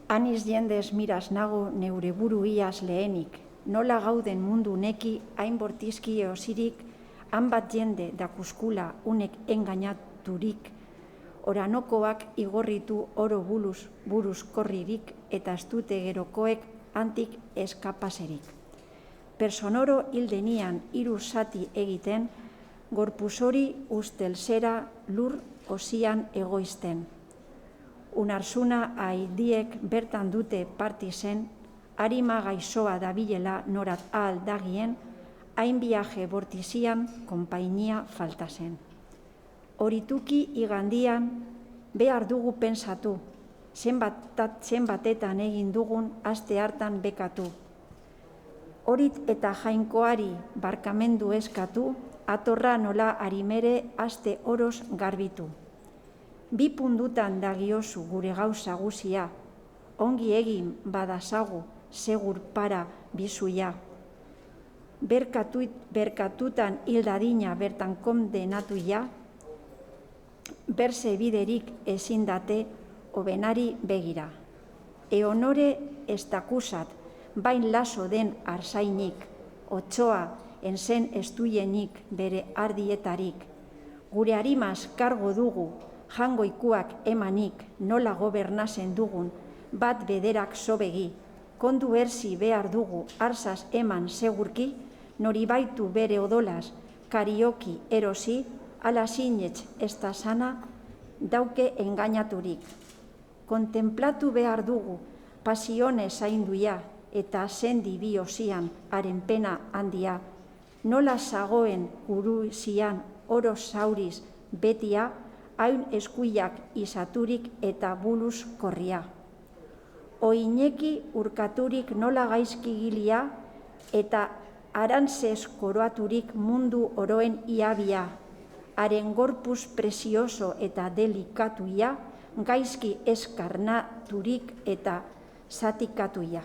Aniz jendez miraz nago neure buru iaz lehenik, nola gauden mundu neki hain bortizki eosirik, han bat jende dakuskula unek engainaturik, oranokoak igorritu oro buruz korririk eta astute gerokoek antik eskapaserik. Personoro hildenian hiru zati egiten, gorpuzori ustelzera lur osian egoizten. Unarsuna haidiek bertan dute partizen, harima gaizoa dabilela norat ahal dagien, hain biaje bortizian konpainia faltazen. Horituki igandian behar dugu pensatu, zenbatetan egin dugun aste hartan bekatu. Horit eta jainkoari barkamendu eskatu, atorra nola harimere aste oroz garbitu. Bi pundutan dagiozu gure gauza guzia, ongi egin badazagu segur para bizuia. Berkatutan hildadina bertan kondenatuia, berse biderik ezindate obenari begira. Eonore estakusat, bain laso den arzainik, otsoa enzen estuienik bere ardietarik. Gure harimaz kargo dugu, jangoikuak emanik, nola gobernazen dugun, bat bederak sobegi, kondu erzi behar dugu arzaz eman segurki, nori baitu bere odolaz, karioki erosi, ala sinetx ez da sana, dauke engainaturik. Kontemplatu behar dugu, pasione zainduia, eta zendi bi osian haren pena handia, nola zagoen guruzian oro zauriz betia, hain eskuiak izaturik eta buluz korria. Oineki urkaturik nola gaizki gilia, eta arantzez koroaturik mundu oroen iabia, haren gorpuz prezioso eta delikatuia, gaizki eskarnaturik eta zatikatuia.